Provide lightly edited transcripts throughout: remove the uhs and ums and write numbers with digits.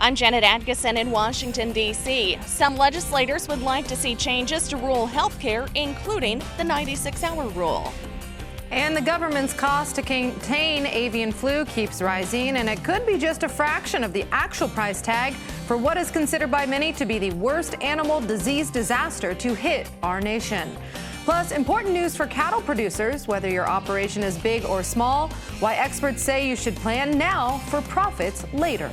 I'm Janet Atkinson in Washington, D.C. Some legislators would like to see changes to rural health care, including the 96-hour rule. And the government's cost to contain avian flu keeps rising, and it could be just a fraction of the actual price tag for what is considered by many to be the worst animal disease disaster to hit our nation. Plus, important news for cattle producers, whether your operation is big or small, why experts say you should plan now for profits later.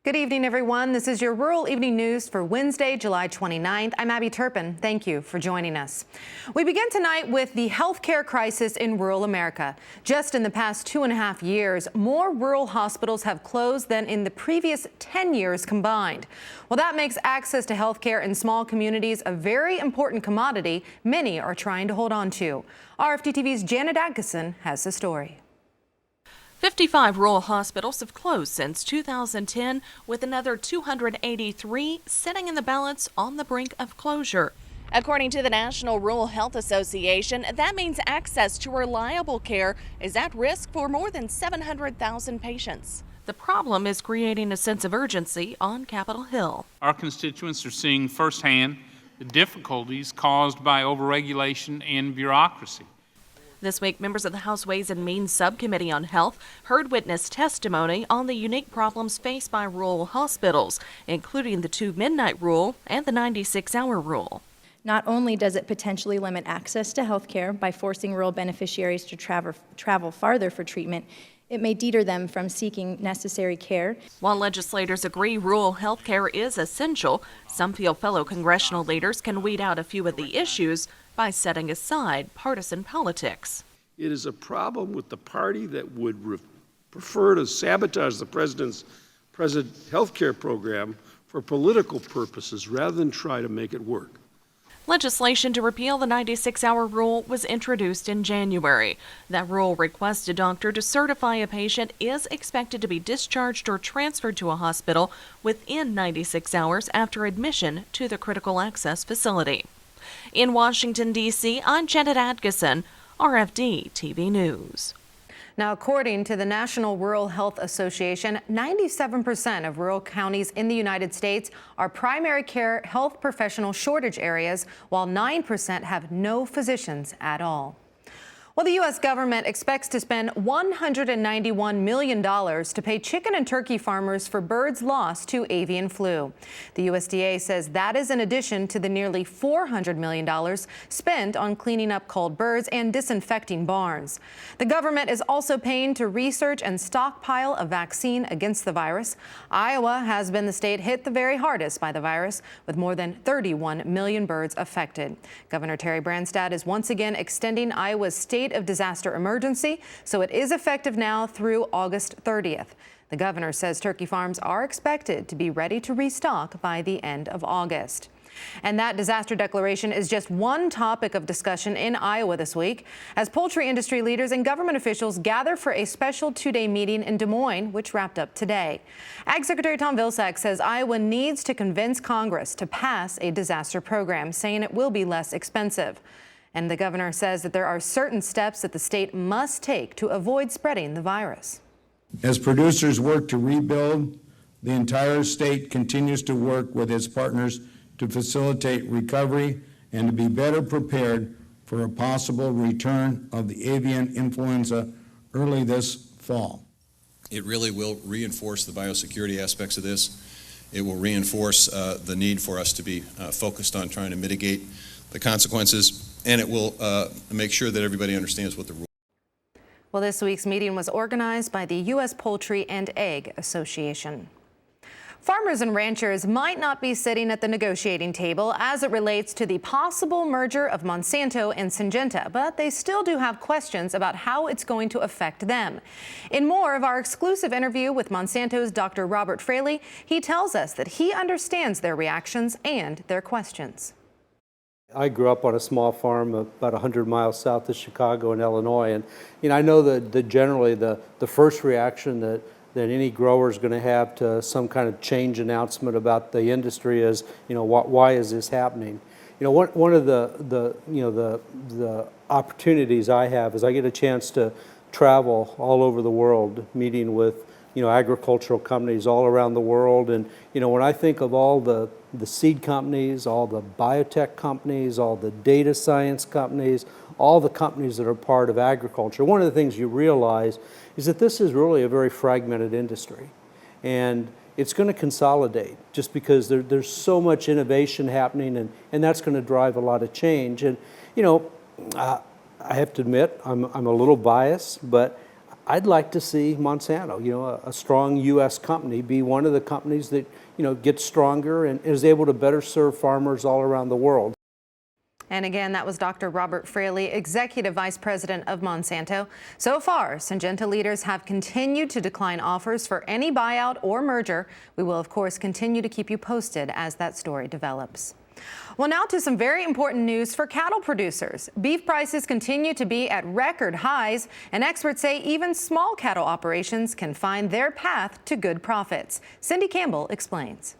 Good evening, everyone. This is your Rural Evening News for Wednesday, July 29th. I'm Abby Turpin. Thank you for joining us. We begin tonight with the healthcare crisis in rural America. Just in the past 2.5 years, more rural hospitals have closed than in the previous 10 years combined. Well, that makes access to healthcare in small communities a very important commodity many are trying to hold on to. RFD-TV's Janet Atkinson has the story. 55 rural hospitals have closed since 2010, with another 283 sitting in the balance on the brink of closure. According to the National Rural Health Association, that means access to reliable care is at risk for more than 700,000 patients. The problem is creating a sense of urgency on Capitol Hill. Our constituents are seeing firsthand the difficulties caused by overregulation and bureaucracy. This week, members of the House Ways and Means Subcommittee on Health heard witness testimony on the unique problems faced by rural hospitals, including the 2-midnight rule and the 96-hour rule. Not only does it potentially limit access to health care by forcing rural beneficiaries to travel farther for treatment, it may deter them from seeking necessary care. While legislators agree rural health care is essential, some feel fellow congressional leaders can weed out a few of the issues by setting aside partisan politics. It is a problem with the party that would prefer to sabotage the president's health care program for political purposes rather than try to make it work. Legislation to repeal the 96-hour rule was introduced in January. That rule requests a doctor to certify a patient is expected to be discharged or transferred to a hospital within 96 hours after admission to the critical access facility. In Washington, D.C., I'm Janet Atkinson, RFD-TV News. Now, according to the National Rural Health Association, 97% of rural counties in the United States are primary care health professional shortage areas, while 9% have no physicians at all. Well, the U.S. government expects to spend $191 million to pay chicken and turkey farmers for birds lost to avian flu. The USDA says that is in addition to the nearly $400 million spent on cleaning up culled birds and disinfecting barns. The government is also paying to research and stockpile a vaccine against the virus. Iowa has been the state hit the very hardest by the virus, with more than 31 million birds affected. Governor Terry Branstad is once again extending Iowa's state of disaster emergency, so it is effective now through August 30th. The governor says turkey farms are expected to be ready to restock by the end of August. And that disaster declaration is just one topic of discussion in Iowa this week, as poultry industry leaders and government officials gather for a special 2-day meeting in Des Moines, which wrapped up today. Ag Secretary Tom Vilsack says Iowa needs to convince Congress to pass a disaster program, saying it will be less expensive. And the governor says that there are certain steps that the state must take to avoid spreading the virus. As producers work to rebuild, the entire state continues to work with its partners to facilitate recovery and to be better prepared for a possible return of the avian influenza early this fall. It really will reinforce the biosecurity aspects of this. It will reinforce the need for us to be focused on trying to mitigate the consequences, and it will make sure that everybody understands what the rules are. Well, this week's meeting was organized by the U.S. Poultry and Egg Association. Farmers and ranchers might not be sitting at the negotiating table as it relates to the possible merger of Monsanto and Syngenta, but they still do have questions about how it's going to affect them. In more of our exclusive interview with Monsanto's Dr. Robert Fraley, he tells us that he understands their reactions and their questions. I grew up on a small farm about 100 miles south of Chicago in Illinois, and I know that generally the first reaction that any grower is going to have to some kind of change announcement about the industry is, why is this happening? One of the opportunities I have is I get a chance to travel all over the world, meeting with agricultural companies all around the world, and when I think of all the seed companies, all the biotech companies, all the data science companies, all the companies that are part of agriculture, one of the things you realize is that this is really a very fragmented industry, and it's going to consolidate just because there's so much innovation happening, and that's going to drive a lot of change. And I have to admit I'm a little biased, but I'd like to see Monsanto, a strong U.S. company, be one of the companies that gets stronger and is able to better serve farmers all around the world. And again, that was Dr. Robert Fraley, Executive Vice President of Monsanto. So far, Syngenta leaders have continued to decline offers for any buyout or merger. We will, of course, continue to keep you posted as that story develops. Well, now to some very important news for cattle producers. Beef prices continue to be at record highs, and experts say even small cattle operations can find their path to good profits. Cindy Campbell explains.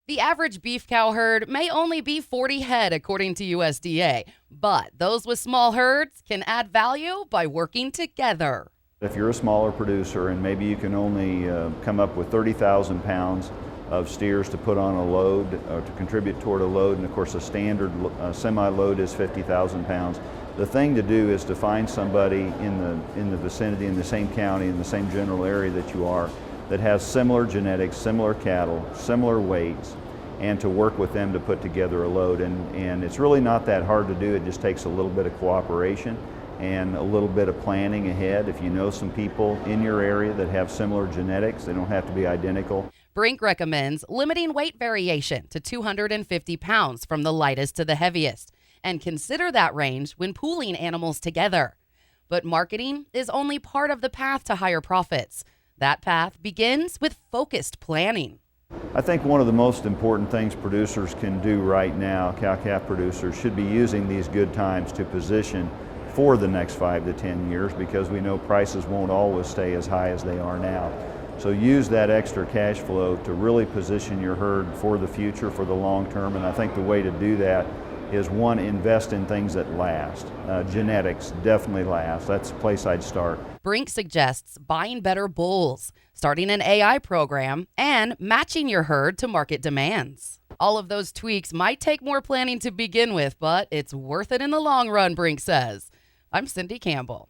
The average beef cow herd may only be 40 head, according to USDA, but those with small herds can add value by working together. If you're a smaller producer and maybe you can only come up with 30,000 pounds of steers to put on a load or to contribute toward a load, and of course a standard semi-load is 50,000 pounds. The thing to do is to find somebody in the vicinity, in the same county, in the same general area that you are, that has similar genetics, similar cattle, similar weights, and to work with them to put together a load. And it's really not that hard to do. It just takes a little bit of cooperation and a little bit of planning ahead. If you know some people in your area that have similar genetics, they don't have to be identical. Brink recommends limiting weight variation to 250 pounds from the lightest to the heaviest, and consider that range when pooling animals together. But marketing is only part of the path to higher profits. That path begins with focused planning. I think one of the most important things producers can do right now, cow-calf producers, should be using these good times to position for the next 5 to 10 years, because we know prices won't always stay as high as they are now. So use that extra cash flow to really position your herd for the future, for the long term, and I think the way to do that is, one, invest in things that last. Genetics definitely last. That's the place I'd start. Brink suggests buying better bulls, starting an AI program, and matching your herd to market demands. All of those tweaks might take more planning to begin with, but it's worth it in the long run, Brink says. I'm Cindy Campbell.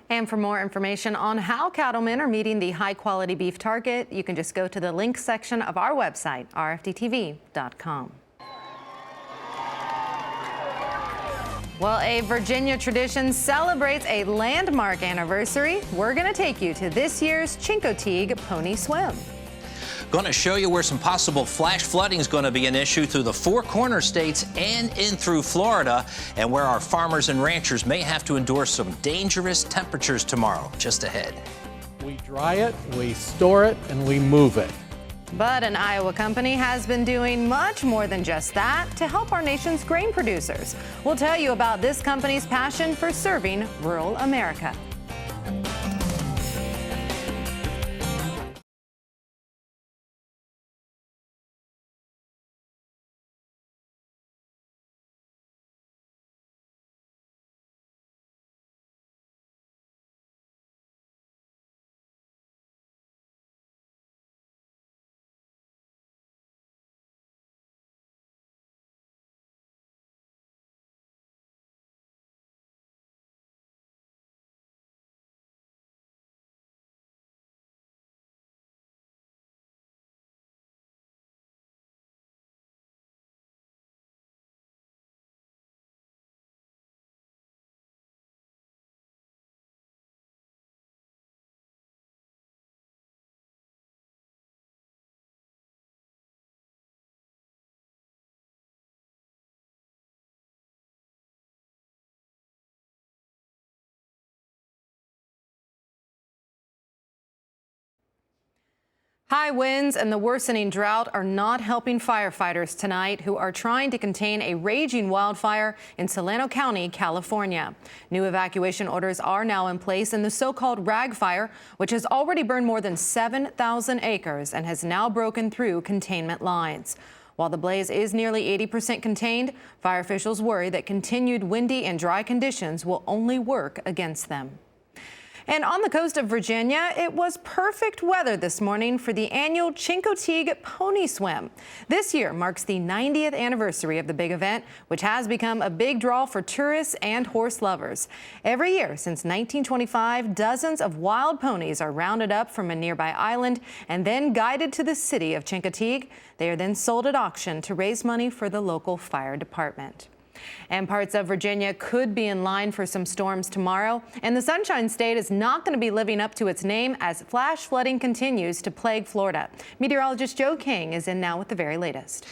And for more information on how cattlemen are meeting the high-quality beef target, you can just go to the links section of our website, RFD-TV.com. Well, a Virginia tradition celebrates a landmark anniversary. We're going to take you to this year's Chincoteague Pony Swim. Going to show you where some possible flash flooding is going to be an issue through the Four Corner states and in through Florida, and where our farmers and ranchers may have to endure some dangerous temperatures tomorrow. Just ahead. We dry it, we store it, and we move it. But an Iowa company has been doing much more than just that to help our nation's grain producers. We'll tell you about this company's passion for serving rural America. High winds and the worsening drought are not helping firefighters tonight who are trying to contain a raging wildfire in Solano County, California. New evacuation orders are now in place in the so-called rag fire, which has already burned more than 7,000 acres and has now broken through containment lines. While the blaze is nearly 80% contained, fire officials worry that continued windy and dry conditions will only work against them. And on the coast of Virginia, it was perfect weather this morning for the annual Chincoteague Pony Swim. This year marks the 90th anniversary of the big event, which has become a big draw for tourists and horse lovers. Every year since 1925, dozens of wild ponies are rounded up from a nearby island and then guided to the city of Chincoteague. They are then sold at auction to raise money for the local fire department. And parts of Virginia could be in line for some storms tomorrow. And the Sunshine State is not going to be living up to its name as flash flooding continues to plague Florida. Meteorologist Joe King is in now with the very latest.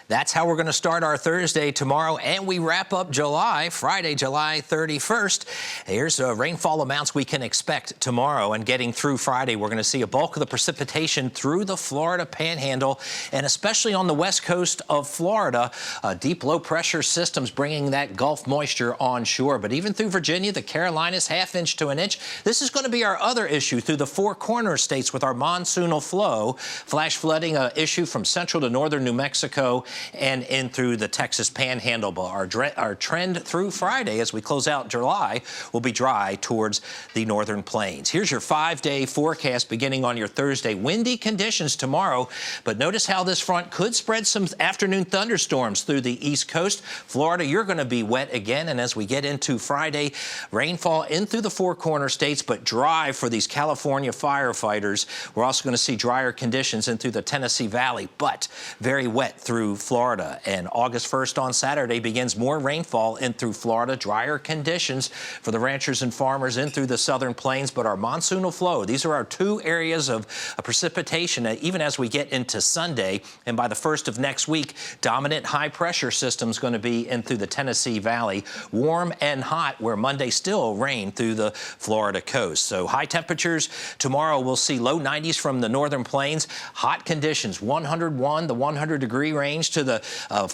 That's how we're going to start our Thursday tomorrow, and we wrap up July, Friday, July 31st. Here's rainfall amounts we can expect tomorrow, and getting through Friday, we're going to see a bulk of the precipitation through the Florida Panhandle, and especially on the west coast of Florida. Deep low-pressure systems bringing that Gulf moisture onshore, but even through Virginia, the Carolinas, half-inch to an inch. This is going to be our other issue through the Four Corners states with our monsoonal flow. Flash flooding, issue from central to northern New Mexico and in through the Texas Panhandle. But our trend through Friday as we close out July will be dry towards the northern plains. Here's your 5-day forecast beginning on your Thursday. Windy conditions tomorrow, but notice how this front could spread some afternoon thunderstorms through the east coast. Florida, you're going to be wet again, and as we get into Friday, rainfall in through the Four Corner states, but dry for these California firefighters. We're also going to see drier conditions in through the Tennessee Valley, but very wet through Florida. And August 1st on Saturday begins more rainfall in through Florida, drier conditions for the ranchers and farmers in through the southern plains, but our monsoonal flow, these are our two areas of precipitation even as we get into Sunday. And by the 1st of next week, dominant high pressure system is going to be in through the Tennessee Valley, warm and hot, where Monday still rain through the Florida coast. So high temperatures tomorrow, we'll see low 90s from the northern plains, hot conditions, 101, the 100-degree range to the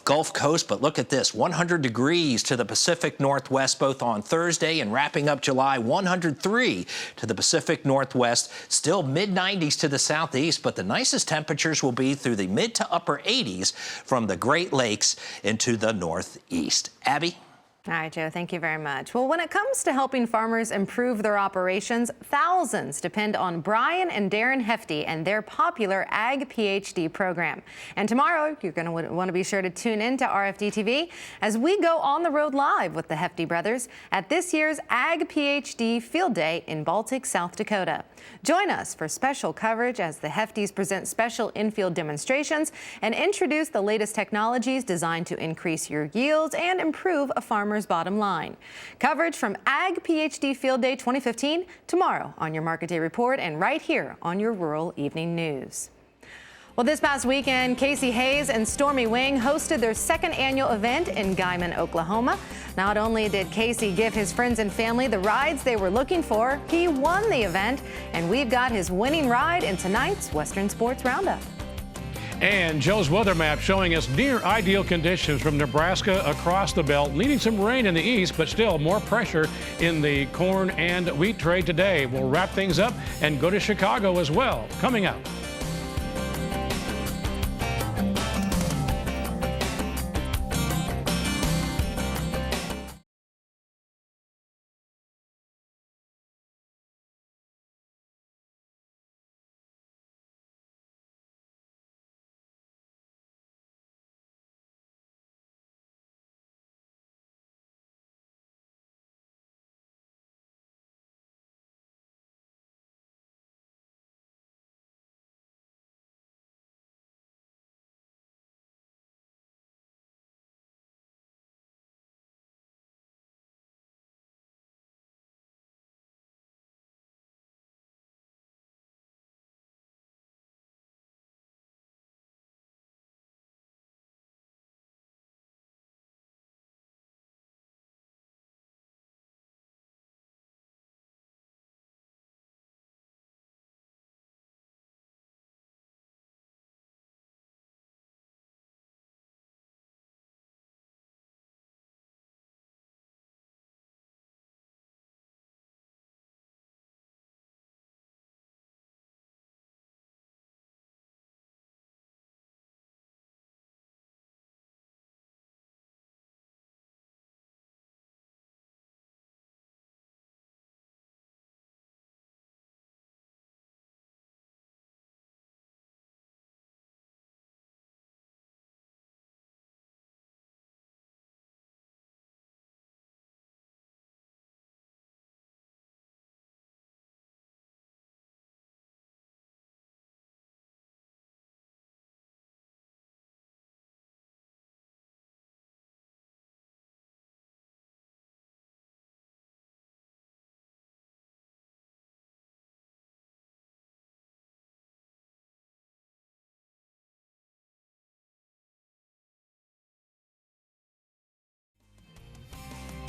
Gulf Coast, but look at this, 100 degrees to the Pacific Northwest, both on Thursday and wrapping up July, 103 to the Pacific Northwest, still mid-90s to the southeast, but the nicest temperatures will be through the mid to upper 80s from the Great Lakes into the northeast. Abby? All right, Joe, thank you very much. Well, when it comes to helping farmers improve their operations, thousands depend on Brian and Darren Hefty and their popular Ag PhD program. And tomorrow, you're going to want to be sure to tune in to RFD-TV as we go on the road live with the Hefty brothers at this year's Ag PhD Field Day in Baltic, South Dakota. Join us for special coverage as the Heftys present special infield demonstrations and introduce the latest technologies designed to increase your yields and improve a farmer's bottom line. Coverage from Ag PhD Field Day 2015 tomorrow on your Market Day Report and right here on your Rural Evening News. Well, this past weekend, Casey Hayes and Stormy Wing hosted their second annual event in Guymon, Oklahoma. Not only did Casey give his friends and family the rides they were looking for, he won the event, and we've got his winning ride in tonight's Western Sports Roundup. And Joe's weather map showing us near ideal conditions from Nebraska across the belt, needing some rain in the east, but still more pressure in the corn and wheat trade today. We'll wrap things up and go to Chicago as well. Coming up.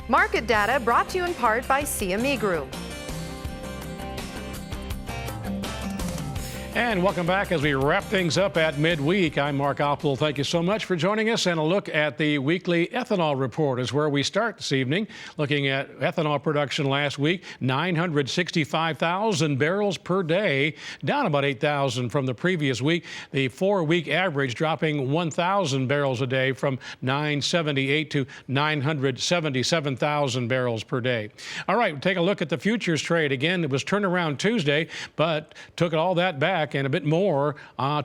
Market data brought to you in part by CME Group. And welcome back as we wrap things up at midweek. I'm Mark Oppel. Thank you so much for joining us. And a look at the weekly ethanol report is where we start this evening. Looking at ethanol production last week, 965,000 barrels per day, down about 8,000 from the previous week. The 4-week average dropping 1,000 barrels a day from 978 to 977,000 barrels per day. All right, take a look at the futures trade. Again, it was turnaround Tuesday, but took all that back and a bit more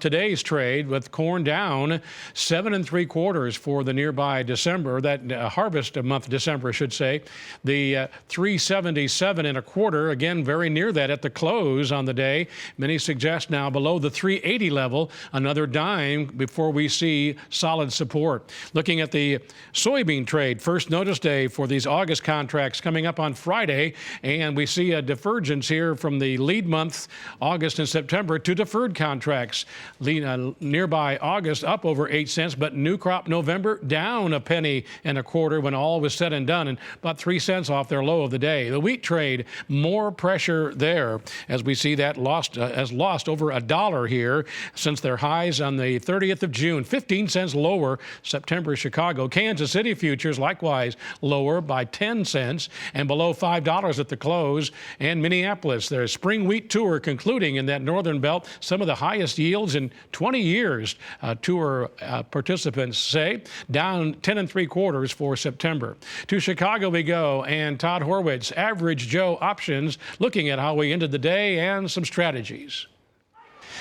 today's trade, with corn down 7 3/4 for the nearby December, that harvest month December, I should say. The 377 1/4, again very near that at the close on the day. Many suggest now below the 380 level, another dime before we see solid support. Looking at the soybean trade, first notice day for these August contracts coming up on Friday, and we see a divergence here from the lead month August and September to deferred contracts. Nearby August up over 8 cents, but new crop November down 1 1/4 when all was said and done, and about 3 cents off their low of the day. The wheat trade, more pressure there as we see that lost over $1 here since their highs on the 30th of June, 15 cents lower. September Chicago. Kansas City futures likewise lower by 10 cents and below $5 at the close. And Minneapolis, their spring wheat tour concluding in that northern belt. Some of the highest yields in 20 years, tour participants say, down 10 3/4 for September. To Chicago we go, and Todd Horwitz, Average Joe Options, looking at how we ended the day and some strategies.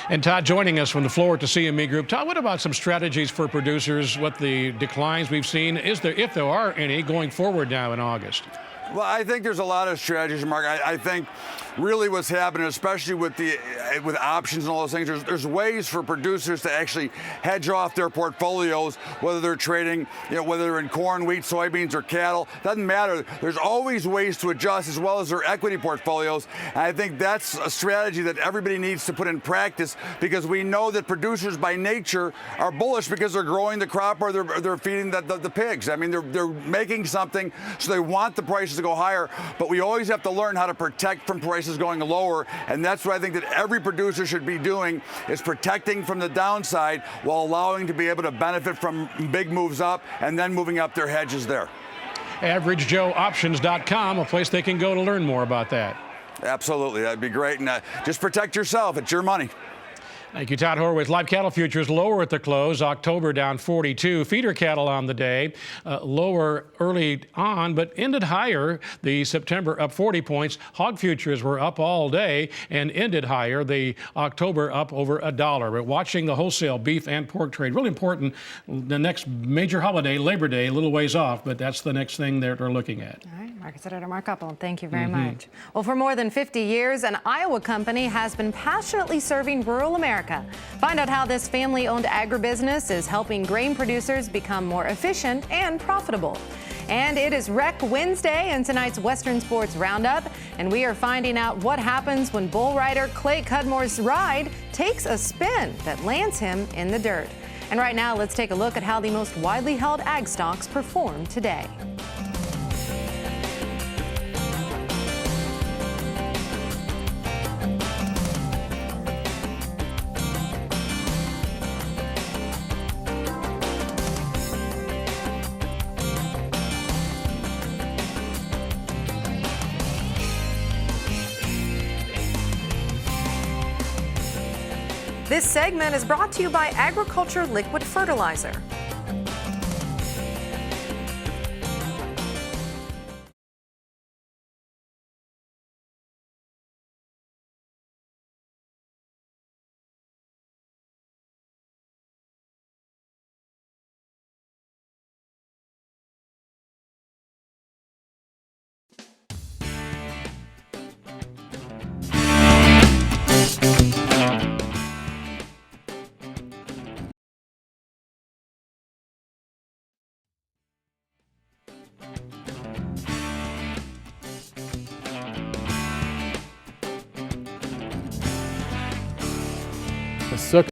And Todd joining us from the floor to CME Group. Todd, what about some strategies for producers, what the declines we've seen, if there are any, going forward now in August? Well, I think there's a lot of strategies, Mark. I think really what's happening, especially with options and all those things, there's ways for producers to actually hedge off their portfolios, whether they're trading, whether they're in corn, wheat, soybeans, or cattle. Doesn't matter. There's always ways to adjust, as well as their equity portfolios. And I think that's a strategy that everybody needs to put in practice, because we know that producers by nature are bullish because they're growing the crop or they're feeding the pigs. I mean, they're making something, so they want the prices to go higher, but we always have to learn how to protect from prices going lower, and that's what I think that every producer should be doing, is protecting from the downside while allowing to be able to benefit from big moves up and then moving up their hedges there. AverageJoeOptions.com, a place they can go to learn more about that. Absolutely, that'd be great, and just protect yourself. It's your money. Thank you, Todd Horwitz. Live cattle futures lower at the close. October down 42. Feeder cattle on the day lower early on, but ended higher. The September up 40 points. Hog futures were up all day and ended higher. The October up over $1. But watching the wholesale beef and pork trade, really important. The next major holiday, Labor Day, a little ways off, but that's the next thing they're looking at. All right, Market Editor Mark Oppel, thank you very much. Well, for more than 50 years, an Iowa company has been passionately serving rural America. Find out how this family-owned agribusiness is helping grain producers become more efficient and profitable. And it is Rec Wednesday in tonight's Western Sports Roundup, and we are finding out what happens when bull rider Clay Cudmore's ride takes a spin that lands him in the dirt. And right now, let's take a look at how the most widely held ag stocks performed today. This segment is brought to you by Agriculture Liquid Fertilizer. The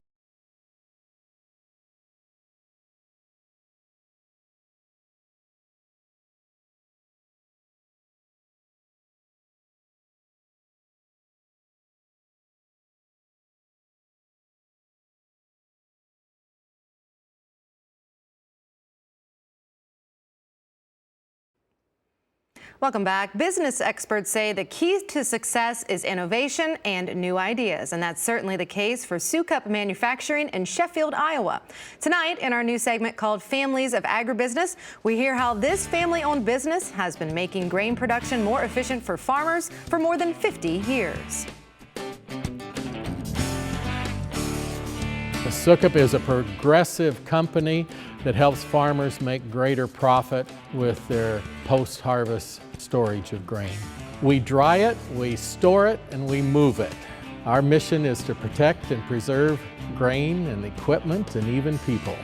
Welcome back. Business experts say the key to success is innovation and new ideas, and that's certainly the case for Sukup Manufacturing in Sheffield, Iowa. Tonight, in our new segment called Families of Agribusiness, we hear how this family-owned business has been making grain production more efficient for farmers for more than 50 years. Sukup is a progressive company that helps farmers make greater profit with their post-harvest storage of grain. We dry it, we store it, and we move it. Our mission is to protect and preserve grain and equipment and even people.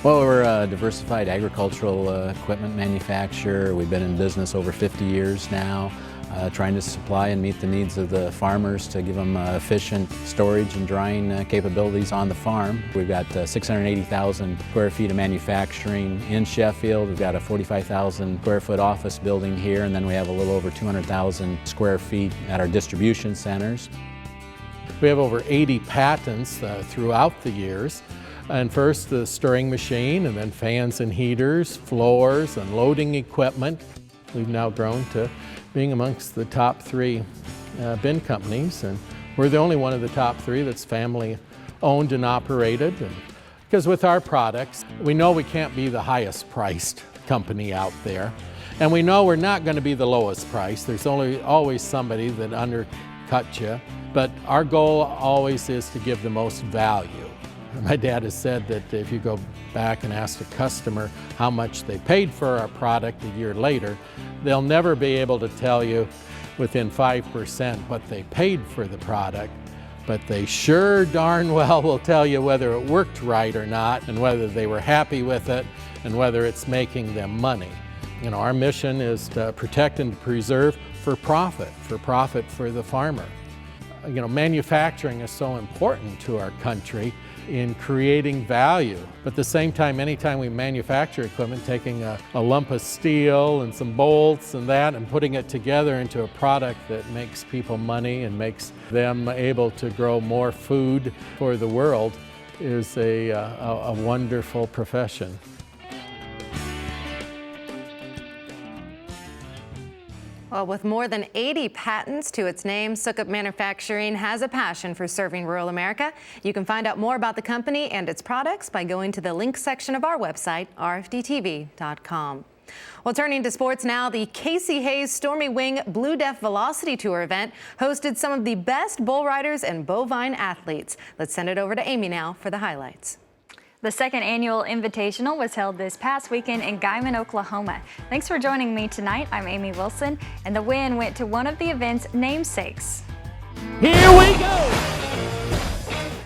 Well, we're a diversified agricultural equipment manufacturer. We've been in business over 50 years now, trying to supply and meet the needs of the farmers to give them efficient storage and drying capabilities on the farm. We've got 680,000 square feet of manufacturing in Sheffield. We've got a 45,000 square foot office building here, and then we have a little over 200,000 square feet at our distribution centers. We have over 80 patents throughout the years. And first the stirring machine, and then fans and heaters, floors, and loading equipment. We've now grown to being amongst the top 3 bin companies, and we're the only one of the top 3 that's family owned and operated. And because with our products, we know we can't be the highest priced company out there, and we know we're not going to be the lowest price. There's always somebody that undercuts you, but our goal always is to give the most value. My dad has said that if you go back and ask a customer how much they paid for our product a year later, they'll never be able to tell you within 5% what they paid for the product, but they sure darn well will tell you whether it worked right or not, and whether they were happy with it, and whether it's making them money. You know, our mission is to protect and preserve for profit for the farmer. You know, manufacturing is so important to our country in creating value. But at the same time, anytime we manufacture equipment, taking a lump of steel and some bolts and that and putting it together into a product that makes people money and makes them able to grow more food for the world is a wonderful profession. Well, with more than 80 patents to its name, Sukup Manufacturing has a passion for serving rural America. You can find out more about the company and its products by going to the link section of our website, RFD-TV.com. Well, turning to sports now, the Casey Hayes Stormy Wing Blue Death Velocity Tour event hosted some of the best bull riders and bovine athletes. Let's send it over to Amy now for the highlights. The second annual Invitational was held this past weekend in Guymon, Oklahoma. Thanks for joining me tonight. I'm Amy Wilson, and the win went to one of the event's namesakes. Here we go!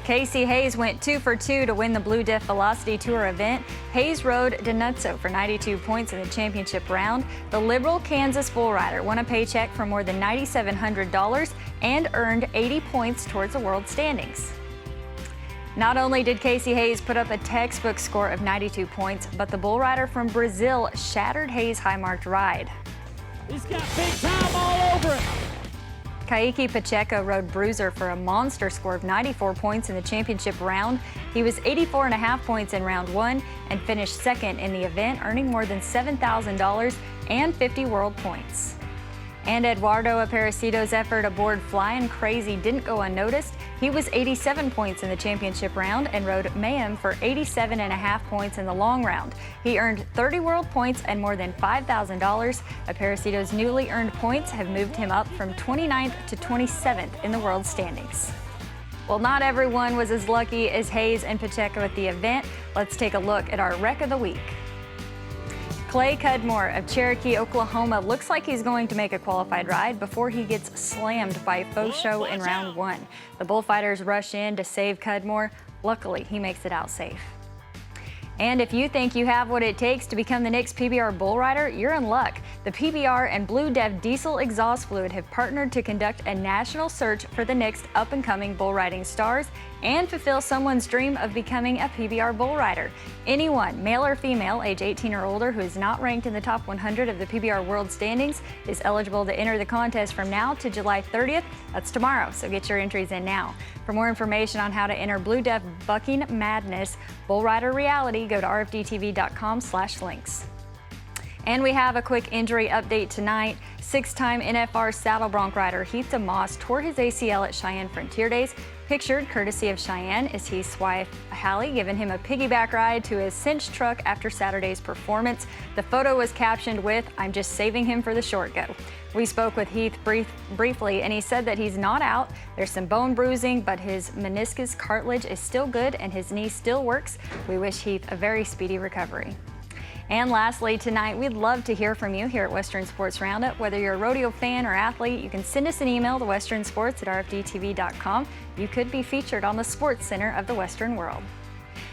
Casey Hayes went 2 for 2 to win the Blue Death Velocity Tour event. Hayes rode Denuzzo for 92 points in the championship round. The liberal Kansas bull rider won a paycheck for more than $9,700 and earned 80 points towards the world standings. Not only did Casey Hayes put up a textbook score of 92 points, but the bull rider from Brazil shattered Hayes' high-marked ride. He's got big time all over it. Kaiki Pacheco rode Bruiser for a monster score of 94 points in the championship round. He was 84.5 points in round 1 and finished second in the event, earning more than $7,000 and 50 world points. And Eduardo Aparecido's effort aboard Flying Crazy didn't go unnoticed. He was 87 points in the championship round and rode Mayhem for 87.5 points in the long round. He earned 30 world points and more than $5,000. Aparecido's newly earned points have moved him up from 29th to 27th in the world standings. Well, not everyone was as lucky as Hayes and Pacheco at the event. Let's take a look at our Wreck of the Week. Clay Cudmore of Cherokee, Oklahoma looks like he's going to make a qualified ride before he gets slammed by Faux Show in round 1. The bullfighters rush in to save Cudmore. Luckily, he makes it out safe. And if you think you have what it takes to become the next PBR bull rider, you're in luck. The PBR and Blue Dev Diesel Exhaust Fluid have partnered to conduct a national search for the next up-and-coming bull riding stars and fulfill someone's dream of becoming a PBR bull rider. Anyone, male or female, age 18 or older, who is not ranked in the top 100 of the PBR World Standings is eligible to enter the contest from now to July 30th. That's tomorrow, so get your entries in now. For more information on how to enter Blue Def Bucking Madness Bull Rider Reality, go to rfdtv.com/links. And we have a quick injury update tonight. 6-time NFR saddle bronc rider Heath DeMoss tore his ACL at Cheyenne Frontier Days. Pictured courtesy of Cheyenne is Heath's wife, Hallie, giving him a piggyback ride to his cinch truck after Saturday's performance. The photo was captioned with, "I'm just saving him for the short go." We spoke with Heath briefly, and he said that he's not out. There's some bone bruising, but his meniscus cartilage is still good and his knee still works. We wish Heath a very speedy recovery. And lastly, tonight, we'd love to hear from you here at Western Sports Roundup. Whether you're a rodeo fan or athlete, you can send us an email to westernsports@rfdtv.com. You could be featured on the Sports Center of the Western World.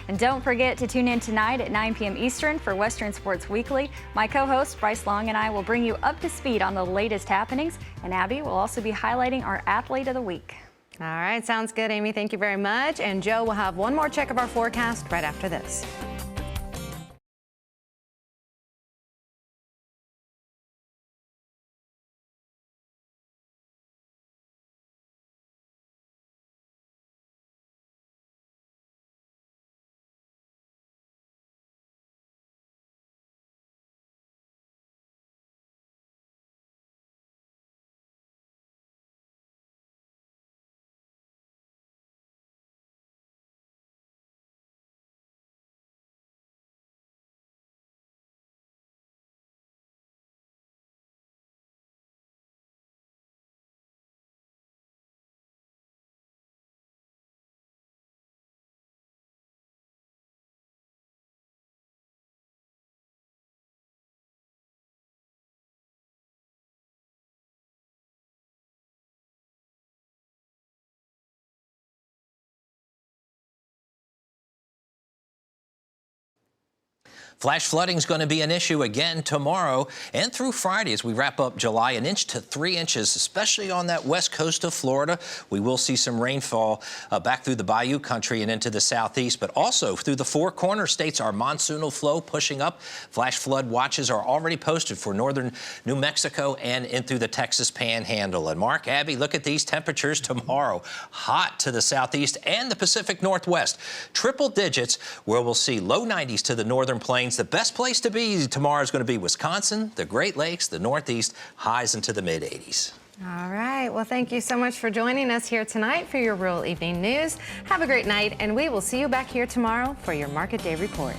And don't forget to tune in tonight at 9 p.m. Eastern for Western Sports Weekly. My co-host, Bryce Long, and I will bring you up to speed on the latest happenings. And Abby will also be highlighting our Athlete of the Week. All right, sounds good, Amy. Thank you very much. And Joe will have one more check of our forecast right after this. Flash flooding is going to be an issue again tomorrow and through Friday as we wrap up July. 1 inch to 3 inches, especially on that west coast of Florida. We will see some rainfall back through the bayou country and into the southeast, but also through the Four Corner states. Our monsoonal flow pushing up. Flash flood watches are already posted for northern New Mexico and in through the Texas Panhandle. And Mark, Abby, look at these temperatures tomorrow. Hot to the southeast and the Pacific Northwest. Triple digits where we'll see low 90s to the northern plains. The best place to be tomorrow is going to be Wisconsin, the Great Lakes, the Northeast, highs into the mid-80s. All right. Well, thank you so much for joining us here tonight for your Rural Evening News. Have a great night, and we will see you back here tomorrow for your Market Day Report.